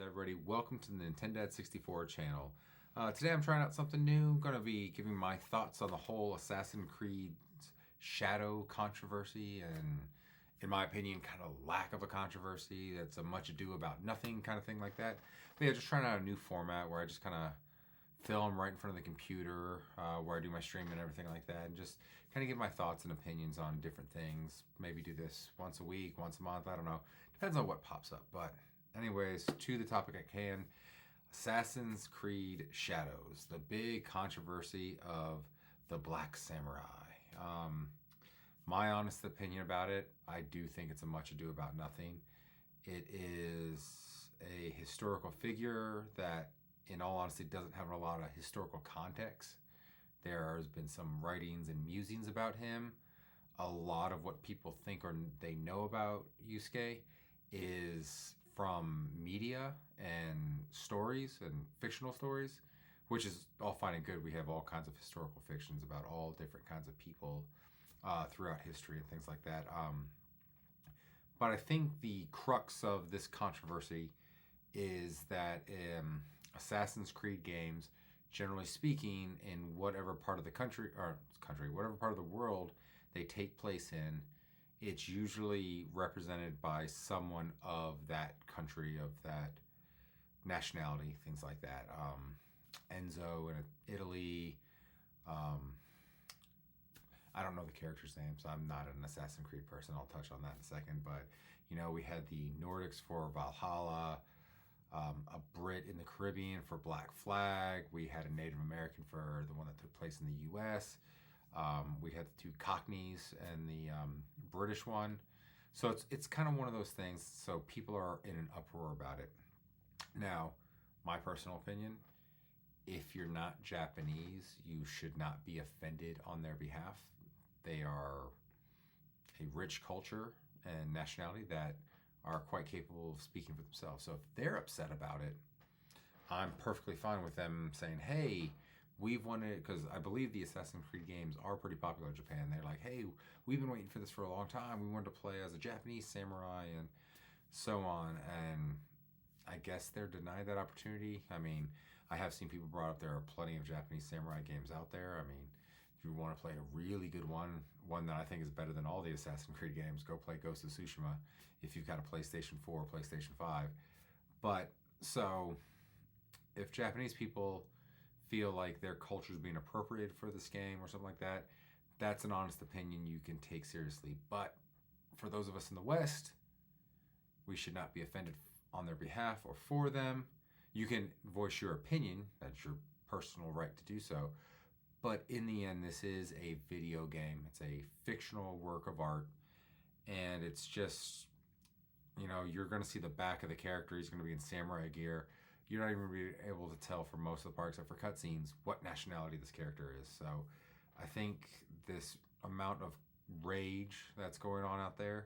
everybody. Welcome to the Nintendad64 channel. Today I'm trying out something new. I'm going to be giving my thoughts on the whole Assassin's Creed Shadow controversy and, in my opinion, kind of lack of a controversy. That's a much ado about nothing kind of thing like that. But yeah, just trying out a new format where I just kind of film right in front of the computer where I do my stream and everything like that, and just kind of give my thoughts and opinions on different things. Maybe do this once a week, once a month, I don't know. Depends on what pops up. But anyways, to the topic at hand, Assassin's Creed Shadows, the big controversy of the Black Samurai. My honest opinion about it, I do think it's a much ado about nothing. It is a historical figure that, in all honesty, doesn't have a lot of historical context. There has been some writings and musings about him. A lot of what people think or they know about Yusuke is from media and stories and fictional stories, which is all fine and good. We have all kinds of historical fictions about all different kinds of people throughout history and things like that. But I think the crux of this controversy is that Assassin's Creed games, generally speaking, in whatever part of the whatever part of the world they take place in, it's usually represented by someone of that country, of that nationality, things like that. Enzo in Italy. I don't know the character's names. I'm not an Assassin's Creed person. I'll touch on that in a second. But, you know, we had the Nordics for Valhalla, a Brit in the Caribbean for Black Flag. We had a Native American for the one that took place in the U.S. We had the two Cockneys and the British one. So it's kind of one of those things. So people are in an uproar about it. Now, my personal opinion, if you're not Japanese, you should not be offended on their behalf. They are a rich culture and nationality that are quite capable of speaking for themselves. So if they're upset about it, I'm perfectly fine with them saying, hey, we've wanted, because I believe the Assassin's Creed games are pretty popular in Japan. They're like, hey, we've been waiting for this for a long time. We wanted to play as a Japanese samurai and so on. And I guess they're denied that opportunity. I mean, I have seen people brought up there are plenty of Japanese samurai games out there. I mean, if you want to play a really good one that I think is better than all the Assassin's Creed games, go play Ghost of Tsushima if you've got a PlayStation 4 or PlayStation 5. But so if Japanese people feel like their culture is being appropriated for this game or something like that, that's an honest opinion you can take seriously. But for those of us in the West, we should not be offended on their behalf or for them. You can voice your opinion. That's your personal right to do so. But in the end, this is a video game. It's a fictional work of art. And it's just, you know, you're going to see the back of the character. He's going to be in samurai gear. You're not even going to be able to tell for most of the part, except for cutscenes, what nationality this character is. So I think this amount of rage that's going on out there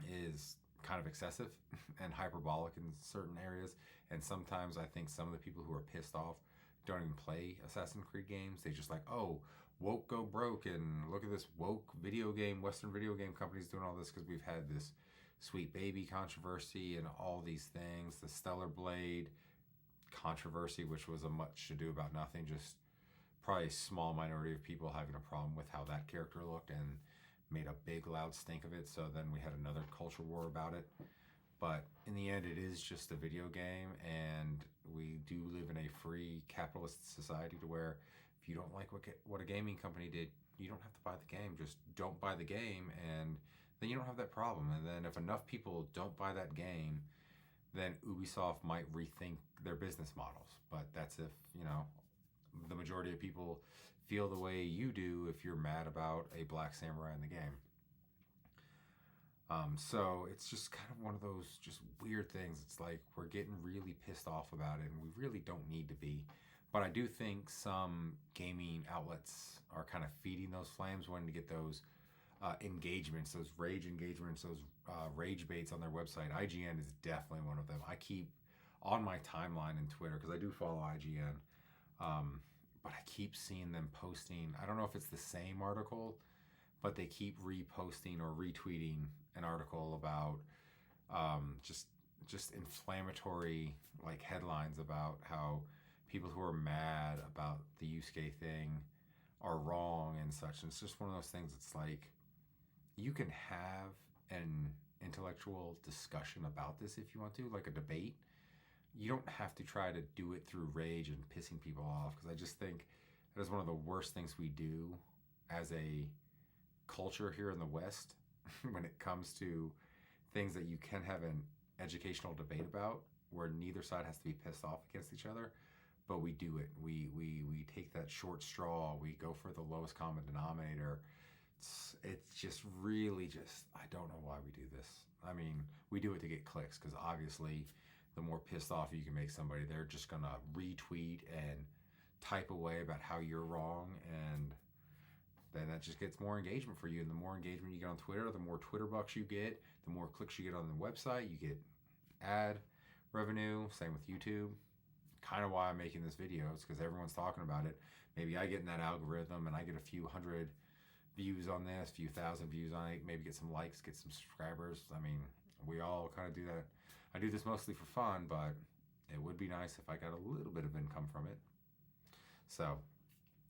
is kind of excessive and hyperbolic in certain areas. And sometimes I think some of the people who are pissed off don't even play Assassin's Creed games. They just like, oh, woke go broke, and look at this woke video game, Western video game companies doing all this because we've had this Sweet Baby controversy and all these things, the Stellar Blade controversy, which was a much ado about nothing, just probably a small minority of people having a problem with how that character looked and made a big loud stink of it. So then we had another culture war about it. But in the end, it is just a video game, and we do live in a free capitalist society to where if you don't like what a gaming company did, you don't have to buy the game. Just don't buy the game, and then you don't have that problem. And then if enough people don't buy that game, then Ubisoft might rethink their business models. But that's if, you know, the majority of people feel the way you do if you're mad about a Black Samurai in the game. So it's just kind of one of those just weird things. It's like we're getting really pissed off about it, and we really don't need to be. But I do think some gaming outlets are kind of feeding those flames, wanting to get those engagements, those rage engagements, those rage baits on their website. IGN is definitely one of them. I keep on my timeline in Twitter, because I do follow IGN, but I keep seeing them posting. I don't know if it's the same article, but they keep reposting or retweeting an article about just just inflammatory like headlines about how people who are mad about the Yusuke thing are wrong and such. And it's just one of those things. It's like you can have an intellectual discussion about this if you want to, like a debate. You don't have to try to do it through rage and pissing people off, because I just think that is one of the worst things we do as a culture here in the West when it comes to things that you can have an educational debate about where neither side has to be pissed off against each other, but we do it. We take that short straw. We go for the lowest common denominator. It's just really just, I don't know why we do this. I mean, we do it to get clicks, because obviously the more pissed off you can make somebody, they're just gonna retweet and type away about how you're wrong, and then that just gets more engagement for you. And the more engagement you get on Twitter, the more Twitter bucks you get, the more clicks you get on the website, you get ad revenue. Same with YouTube. Kind of why I'm making this video is because everyone's talking about it. Maybe I get in that algorithm and I get a few hundred views on this, a few thousand views on it, maybe get some likes, get some subscribers. I mean, we all kind of do that. I do this mostly for fun, but it would be nice if I got a little bit of income from it. So,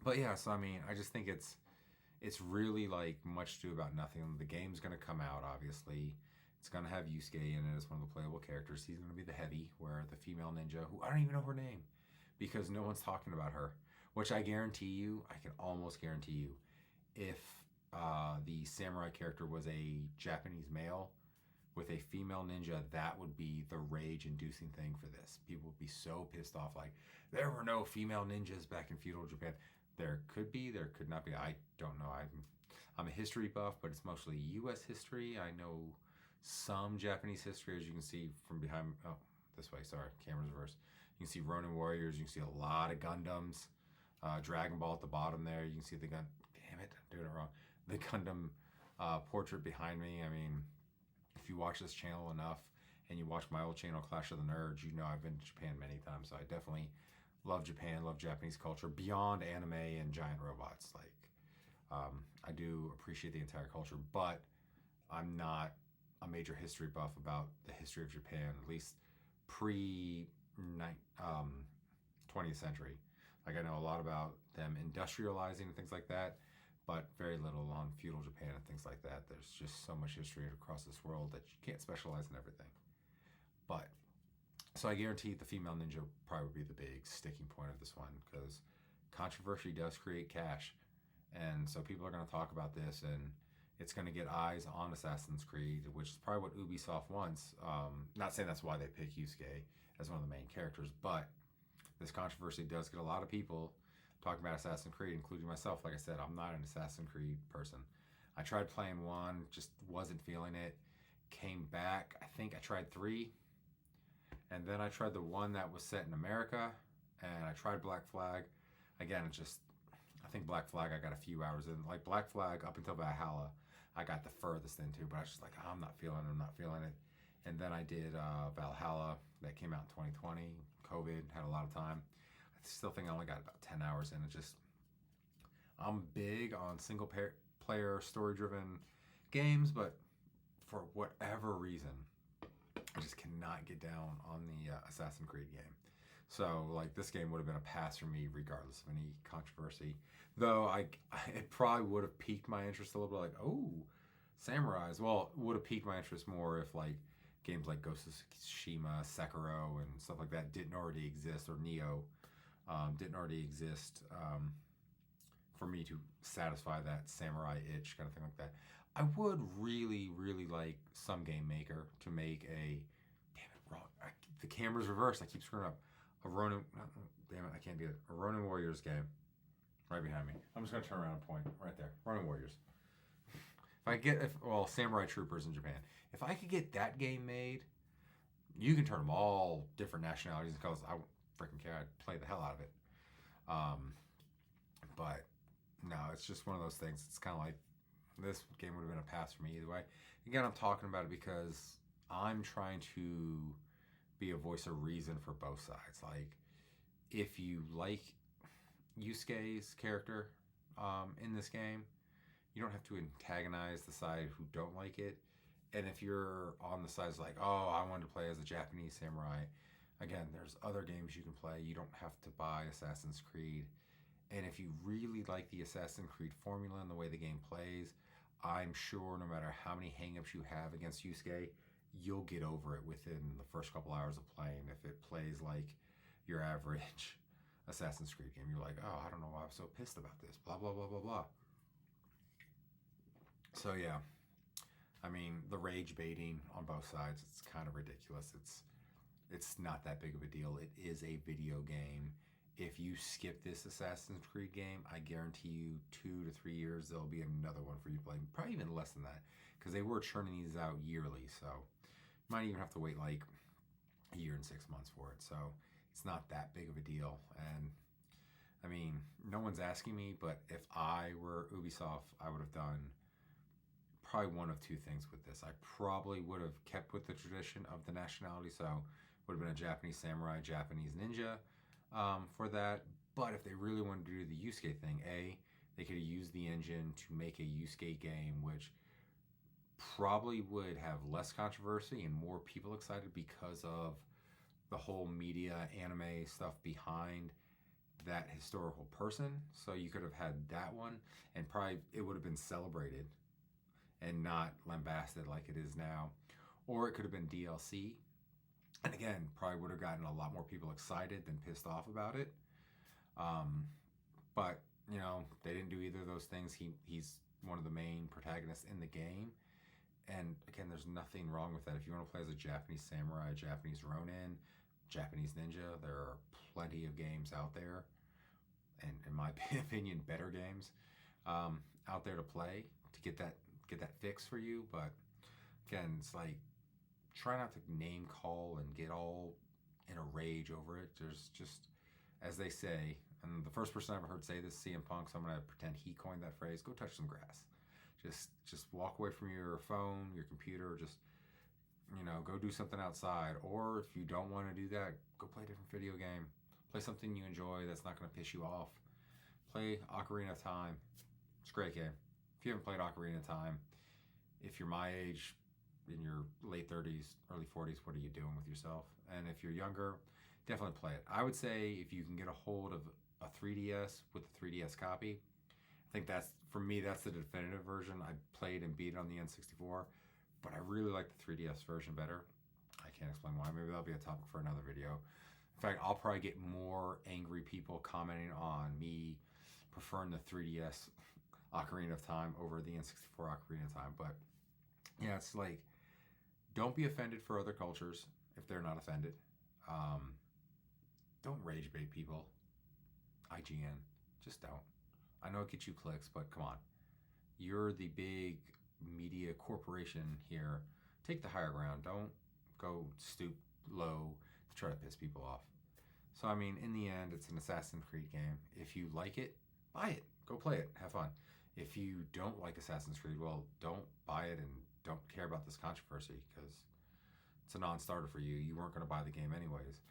but yeah, so I mean, I just think it's really like much ado about nothing. The game's going to come out, obviously. It's going to have Yusuke in it as one of the playable characters. He's going to be the heavy, where the female ninja, who I don't even know her name because no one's talking about her, which I guarantee you, I can almost guarantee you, if the samurai character was a Japanese male with a female ninja, that would be the rage-inducing thing for this. People would be so pissed off, like, there were no female ninjas back in feudal Japan. There could be, there could not be. I don't know. I'm a history buff, but it's mostly U.S. history. I know some Japanese history, as you can see from behind. Oh, this way. Sorry, camera's reversed. You can see Ronin Warriors. You can see a lot of Gundams. Dragon Ball at the bottom there. You can see the gun. Damn it, I'm doing it wrong. The Gundam portrait behind me. I mean, if you watch this channel enough and you watch my old channel, Clash of the Nerds, you know I've been to Japan many times. So I definitely love Japan, love Japanese culture beyond anime and giant robots. Like, I do appreciate the entire culture, but I'm not a major history buff about the history of Japan, at least pre 20th century. Like, I know a lot about them industrializing and things like that, but very little on feudal Japan and things like that. There's just so much history across this world that you can't specialize in everything. But so I guarantee the female ninja probably would be the big sticking point of this one, because controversy does create cash. And so people are going to talk about this, and it's going to get eyes on Assassin's Creed, which is probably what Ubisoft wants. Not saying that's why they pick Yusuke as one of the main characters, but this controversy does get a lot of people talking about Assassin's Creed, including myself. Like I said, I'm not an Assassin's Creed person. I tried playing 1, just wasn't feeling it. Came back, I think I tried 3, and then I tried the one that was set in America, and I tried Black Flag. Again, it just, I think Black Flag I got a few hours in. Like Black Flag up until Valhalla, I got the furthest into, but I was just like, oh, I'm not feeling it. And then I did Valhalla, that came out in 2020. COVID, had a lot of time. I still think I only got about 10 hours in. It just, I'm big on single player story-driven games, but for whatever reason, I just cannot get down on the Assassin's Creed game. So, like, this game would have been a pass for me regardless of any controversy. Though, it probably would have piqued my interest a little bit, like, oh, samurais. Well, it would have piqued my interest more if, like, games like Ghost of Tsushima, Sekiro, and stuff like that didn't already exist, or Neo didn't already exist, for me to satisfy that samurai itch, kind of thing like that. I would really, really like some game maker to make a, damn it, wrong. The camera's reversed. I keep screwing up. A Ronin, damn it, I can't do it. A Ronin Warriors game, right behind me. I'm just gonna turn around and point right there. Ronin Warriors. Samurai Troopers in Japan. If I could get that game made, you can turn them all different nationalities and colors. I wouldn't freaking care. I'd play the hell out of it. But no, it's just one of those things. It's kind of like, this game would have been a pass for me either way. Again, I'm talking about it because I'm trying to be a voice of reason for both sides. Like, if you like Yusuke's character in this game, you don't have to antagonize the side who don't like it. And if you're on the sides like, oh, I wanted to play as a Japanese samurai, again, there's other games you can play. You don't have to buy Assassin's Creed. And if you really like the Assassin's Creed formula and the way the game plays, I'm sure no matter how many hangups you have against Yusuke, you'll get over it within the first couple hours of playing. If it plays like your average Assassin's Creed game, you're like, oh, I don't know why I'm so pissed about this, blah, blah, blah, blah, blah. So, yeah, I mean, the rage baiting on both sides, it's kind of ridiculous. It's not that big of a deal. It is a video game. If you skip this Assassin's Creed game, I guarantee you 2 to 3 years there'll be another one for you to play. Probably even less than that, because they were churning these out yearly. So you might even have to wait like a year and 6 months for it. So it's not that big of a deal. And I mean, no one's asking me, but if I were Ubisoft, I would have done probably one of two things with this. I probably would have kept with the tradition of the nationality, so would have been a Japanese samurai, Japanese ninja for that. But if they really wanted to do the Yusuke thing, they could have used the engine to make a Yusuke game, which probably would have less controversy and more people excited because of the whole media anime stuff behind that historical person. So you could have had that one, and probably it would have been celebrated and not lambasted like it is now. Or it could have been DLC. And again, probably would have gotten a lot more people excited than pissed off about it. But, they didn't do either of those things. He's one of the main protagonists in the game. And again, there's nothing wrong with that. If you want to play as a Japanese samurai, Japanese Ronin, Japanese ninja, there are plenty of games out there. And in my opinion, better games out there to play to get that fix for you. But again, it's like, try not to name call and get all in a rage over it. There's just, as they say, and the first person I ever heard say this, CM Punk, so I'm gonna pretend he coined that phrase, go touch some grass. Just walk away from your phone, your computer, just go do something outside. Or if you don't want to do that, go play a different video game. Play something you enjoy that's not gonna piss you off. Play Ocarina of Time. It's a great game. If you haven't played Ocarina of Time, if you're my age, in your late 30s, early 40s, what are you doing with yourself? And if you're younger, definitely play it. I would say if you can get a hold of a 3DS with a 3DS copy, I think that's, for me, that's the definitive version. I played and beat it on the N64, but I really like the 3DS version better. I can't explain why. Maybe that'll be a topic for another video. In fact, I'll probably get more angry people commenting on me preferring the 3DS Ocarina of Time over the N64 Ocarina of Time. But yeah, it's like, don't be offended for other cultures if they're not offended. Don't rage bait people. IGN, just don't. I know it gets you clicks, but come on. You're the big media corporation here. Take the higher ground. Don't go stoop low to try to piss people off. So, I mean, in the end, it's an Assassin's Creed game. If you like it, buy it. Go play it. Have fun. If you don't like Assassin's Creed, well, don't buy it and don't care about this controversy, because it's a non-starter for you. You weren't going to buy the game anyways.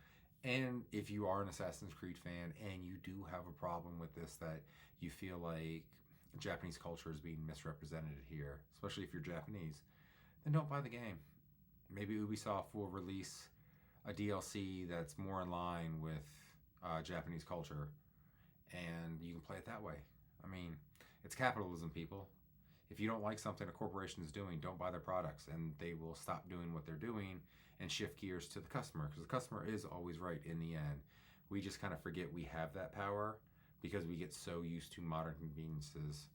And if you are an Assassin's Creed fan and you do have a problem with this, that you feel like Japanese culture is being misrepresented here, especially if you're Japanese, then don't buy the game. Maybe Ubisoft will release a DLC that's more in line with Japanese culture, and you can play it that way. I mean, it's capitalism, people. If you don't like something a corporation is doing, don't buy their products, and they will stop doing what they're doing and shift gears to the customer, because the customer is always right in the end. We just kind of forget we have that power because we get so used to modern conveniences,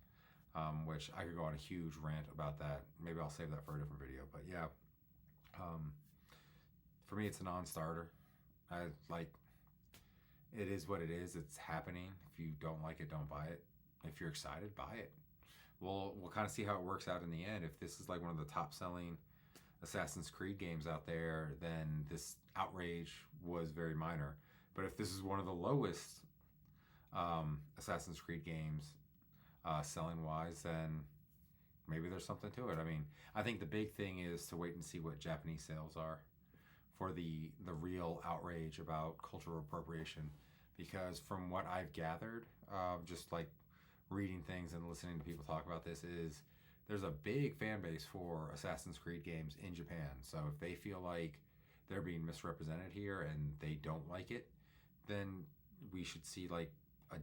which I could go on a huge rant about that. Maybe I'll save that for a different video. But yeah, for me, it's a non-starter. It is what it is. It's happening. If you don't like it, don't buy it. If you're excited, buy it. We'll kind of see how it works out in the end. If this is like one of the top selling Assassin's Creed games out there, then this outrage was very minor. But if this is one of the lowest Assassin's Creed games selling wise, then maybe there's something to it. I mean, I think the big thing is to wait and see what Japanese sales are for the real outrage about cultural appropriation. Because from what I've gathered, just like reading things and listening to people talk about this, is there's a big fan base for Assassin's Creed games in Japan. So if they feel like they're being misrepresented here and they don't like it, then we should see like a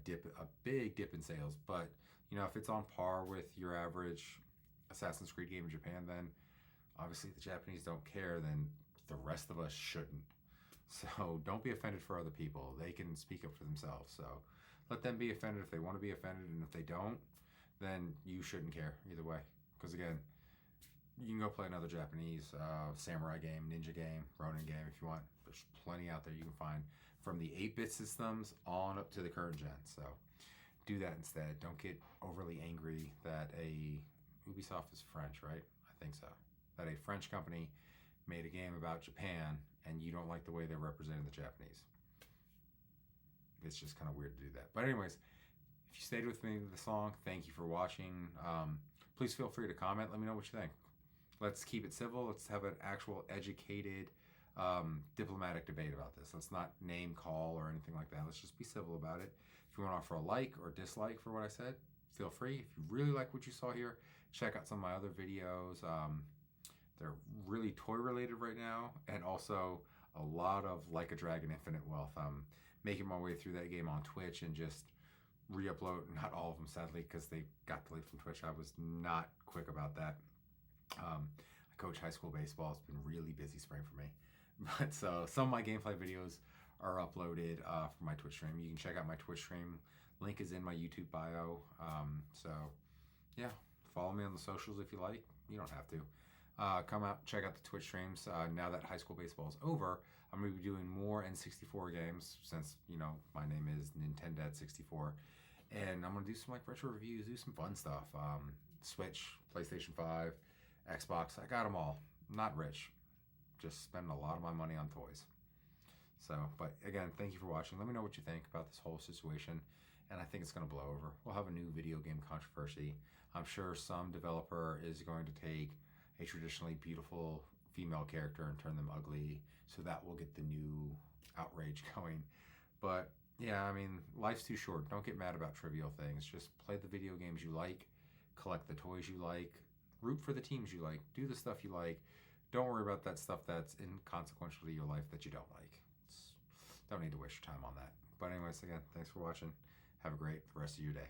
big dip in sales. But you know, if it's on par with your average Assassin's Creed game in Japan, then obviously the Japanese don't care. Then the rest of us shouldn't. So don't be offended for other people. They can speak up for themselves. So let them be offended if they want to be offended, and if they don't, then you shouldn't care either way. Because again, you can go play another Japanese samurai game, ninja game, Ronin game if you want. There's plenty out there you can find from the 8-bit systems on up to the current gen. So do that instead. Don't get overly angry that Ubisoft is French, right? I think so. That a French company made a game about Japan and you don't like the way they're representing the Japanese. It's just kind of weird to do that. But anyways, if you stayed with me with the song, thank you for watching. Please feel free to comment. Let me know what you think. Let's keep it civil. Let's have an actual educated, diplomatic debate about this. Let's not name call or anything like that. Let's just be civil about it. If you want to offer a like or dislike for what I said, feel free. If you really like what you saw here, check out some of my other videos. They're really toy related right now, and also a lot of Like a Dragon Infinite Wealth. I'm making my way through that game on Twitch and just re-upload, not all of them sadly, because they got deleted from Twitch. I was not quick about that. I coach high school baseball. It's been really busy spring for me. But so some of my gameplay videos are uploaded from my Twitch stream. You can check out my Twitch stream. Link is in my YouTube bio. So yeah, follow me on the socials if you like. You don't have to. Come out, check out the Twitch streams. Now that high school baseball is over, I'm going to be doing more N64 games since, you know, my name is Nintendad64. And I'm going to do some like retro reviews, do some fun stuff. Switch, PlayStation 5, Xbox, I got them all. Not rich, just spending a lot of my money on toys. So, but again, thank you for watching. Let me know what you think about this whole situation. And I think it's going to blow over. We'll have a new video game controversy. I'm sure some developer is going to take a traditionally beautiful female character and turn them ugly, so that will get the new outrage going. But yeah, I mean, life's too short. Don't get mad about trivial things. Just play the video games you like, collect the toys you like, root for the teams you like, do the stuff you like. Don't worry about that stuff that's inconsequential to your life that you don't like. Don't need to waste your time on that. But anyways, again, thanks for watching. Have a great rest of your day.